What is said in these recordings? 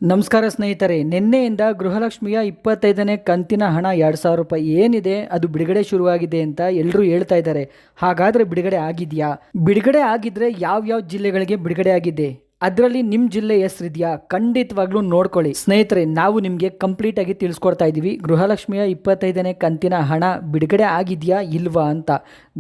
ನಮಸ್ಕಾರ ಸ್ನೇಹಿತರೆ, ನಿನ್ನೆಯಿಂದ ಗೃಹಲಕ್ಷ್ಮಿಯ 25ನೇ ಕಂತಿನ ಹಣ 2,000 ರೂಪಾಯಿ ಏನಿದೆ ಅದು ಬಿಡುಗಡೆ ಶುರುವಾಗಿದೆ ಅಂತ ಎಲ್ಲರೂ ಹೇಳ್ತಾ ಇದ್ದಾರೆ. ಹಾಗಾದರೆ ಬಿಡುಗಡೆ ಆಗಿದೆಯಾ? ಬಿಡುಗಡೆ ಆಗಿದ್ರೆ ಯಾವ ಜಿಲ್ಲೆಗಳಿಗೆ ಬಿಡುಗಡೆ ಆಗಿದೆ, ಅದರಲ್ಲಿ ನಿಮ್ಮ ಜಿಲ್ಲೆ ಹೆಸರಿದೆಯಾ? ಖಂಡಿತವಾಗ್ಲೂ ನೋಡ್ಕೊಳ್ಳಿ ಸ್ನೇಹಿತರೆ. ನಾವು ನಿಮಗೆ ಕಂಪ್ಲೀಟ್ ಆಗಿ ತಿಳಿಸ್ಕೊಡ್ತಾ ಇದ್ದೀವಿ ಗೃಹಲಕ್ಷ್ಮಿಯ 25ನೇ ಕಂತಿನ ಹಣ ಬಿಡುಗಡೆ ಆಗಿದೆಯಾ ಇಲ್ವಾ ಅಂತ.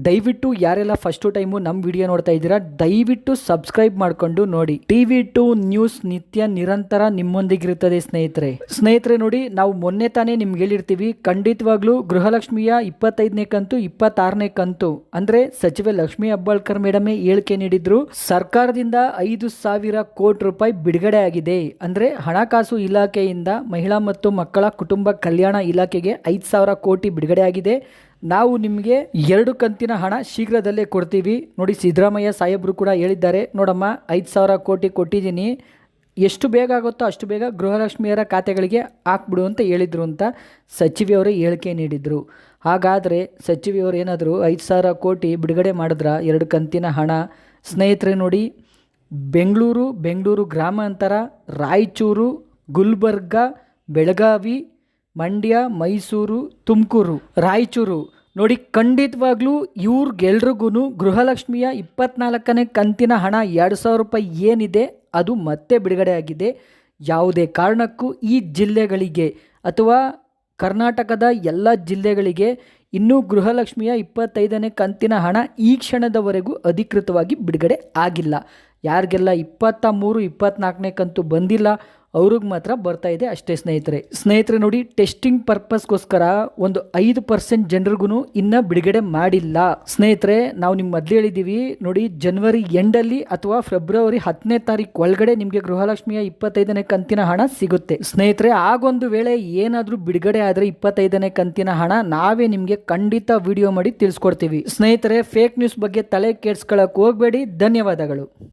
ದಯವಿಟ್ಟು ಯಾರೆಲ್ಲ ಫಸ್ಟ್ ಟೈಮು ನಮ್ಮ ವಿಡಿಯೋ ನೋಡ್ತಾ ಇದ್ದೀರಾ, ದಯವಿಟ್ಟು ಸಬ್ಸ್ಕ್ರೈಬ್ ಮಾಡಿಕೊಂಡು ನೋಡಿ. TV2 ನ್ಯೂಸ್ ನಿತ್ಯ ನಿರಂತರ ನಿಮ್ಮೊಂದಿಗಿರುತ್ತದೆ ಸ್ನೇಹಿತರೆ. ನೋಡಿ, ನಾವು ಮೊನ್ನೆ ತಾನೇ ನಿಮ್ಗೆ ಹೇಳಿರ್ತೀವಿ, ಖಂಡಿತವಾಗ್ಲೂ ಗೃಹಲಕ್ಷ್ಮಿಯ 25ನೇ ಕಂತು 26ನೇ ಕಂತು ಅಂದರೆ ಸಚಿವೆ ಲಕ್ಷ್ಮೀ ಹೆಬ್ಬಾಳ್ಕರ್ ಮೇಡಮೇ ಹೇಳಿಕೆ ನೀಡಿದ್ರು. ಸರ್ಕಾರದಿಂದ 5,000 ಕೋಟಿ ರೂಪಾಯಿ ಬಿಡುಗಡೆ ಆಗಿದೆ. ಅಂದ್ರೆ ಹಣಕಾಸು ಇಲಾಖೆಯಿಂದ ಮಹಿಳಾ ಮತ್ತು ಮಕ್ಕಳ ಕುಟುಂಬ ಕಲ್ಯಾಣ ಇಲಾಖೆಗೆ 5,000 ಕೋಟಿ ಬಿಡುಗಡೆ ಆಗಿದೆ. ನಾವು ನಿಮಗೆ 2 ಕಂತಿನ ಹಣ ಶೀಘ್ರದಲ್ಲೇ ಕೊಡ್ತೀವಿ. ನೋಡಿ, ಸಿದ್ದರಾಮಯ್ಯ ಸಾಹೇಬರು ಕೂಡ ಹೇಳಿದ್ದಾರೆ, ನೋಡಮ್ಮ 5,000 ಕೋಟಿ ಕೊಟ್ಟಿದ್ದೀನಿ, ಎಷ್ಟು ಬೇಗ ಆಗುತ್ತೋ ಅಷ್ಟು ಬೇಗ ಗೃಹಲಕ್ಷ್ಮಿಯರ ಖಾತೆಗಳಿಗೆ ಹಾಕ್ಬಿಡು ಅಂತ ಹೇಳಿದರು ಅಂತ ಸಚಿವೆಯವರು ಹೇಳಿಕೆ ನೀಡಿದರು. ಹಾಗಾದರೆ ಸಚಿವೆಯವರು ಏನಾದರೂ 5,000 ಕೋಟಿ ಬಿಡುಗಡೆ ಮಾಡಿದ್ರ 2 ಕಂತಿನ ಹಣ? ಸ್ನೇಹಿತರೆ ನೋಡಿ, ಬೆಂಗಳೂರು ಗ್ರಾಮಾಂತರ, ರಾಯಚೂರು, ಗುಲ್ಬರ್ಗ, ಬೆಳಗಾವಿ, ಮಂಡ್ಯ, ಮೈಸೂರು, ತುಮಕೂರು, ರಾಯಚೂರು ನೋಡಿ, ಖಂಡಿತವಾಗ್ಲೂ ಇವ್ರಿಗೆಲ್ರಿಗೂ ಗೃಹಲಕ್ಷ್ಮಿಯ 24ನೇ ಕಂತಿನ ಹಣ 2,000 ರೂಪಾಯಿ ಏನಿದೆ ಅದು ಮತ್ತೆ ಬಿಡುಗಡೆ ಆಗಿದೆ. ಯಾವುದೇ ಕಾರಣಕ್ಕೂ ಈ ಜಿಲ್ಲೆಗಳಿಗೆ ಅಥವಾ ಕರ್ನಾಟಕದ ಎಲ್ಲ ಜಿಲ್ಲೆಗಳಿಗೆ ಇನ್ನೂ ಗೃಹಲಕ್ಷ್ಮಿಯ 25ನೇ ಕಂತಿನ ಹಣ ಈ ಕ್ಷಣದವರೆಗೂ ಅಧಿಕೃತವಾಗಿ ಬಿಡುಗಡೆ ಆಗಿಲ್ಲ. ಯಾರಿಗೆಲ್ಲ 23, 24ನೇ ಕಂತು ಬಂದಿಲ್ಲ ಅವ್ರಿಗೆ ಮಾತ್ರ ಬರ್ತಾ ಇದೆ ಅಷ್ಟೇ ಸ್ನೇಹಿತರೆ. ನೋಡಿ, ಟೆಸ್ಟಿಂಗ್ ಪರ್ಪಸ್ಗೋಸ್ಕರ ಒಂದು 5% ಜನರಿಗೂ ಇನ್ನೂ ಬಿಡುಗಡೆ ಮಾಡಿಲ್ಲ. ಸ್ನೇಹಿತರೆ, ನಾವು ನಿಮ್ಮ ಮೊದಲು ಹೇಳಿದ್ದೀವಿ ನೋಡಿ, ಜನವರಿ ಎಂಡಲ್ಲಿ ಅಥವಾ ಫೆಬ್ರವರಿ 10ನೇ ತಾರೀಕು ಒಳಗಡೆ ನಿಮಗೆ ಗೃಹಲಕ್ಷ್ಮಿಯ 25ನೇ ಕಂತಿನ ಹಣ ಸಿಗುತ್ತೆ. ಸ್ನೇಹಿತರೆ, ಆಗೊಂದು ವೇಳೆ ಏನಾದರೂ ಬಿಡುಗಡೆ ಆದರೆ 25ನೇ ಕಂತಿನ ಹಣ ನಾವೇ ನಿಮಗೆ ಖಂಡಿತ ವಿಡಿಯೋ ಮಾಡಿ ತಿಳಿಸ್ಕೊಡ್ತೀವಿ. ಸ್ನೇಹಿತರೆ, ಫೇಕ್ ನ್ಯೂಸ್ ಬಗ್ಗೆ ತಲೆ ಕೆಡಿಸ್ಕೊಳ್ಳೋಕೆ ಹೋಗಬೇಡಿ. ಧನ್ಯವಾದಗಳು.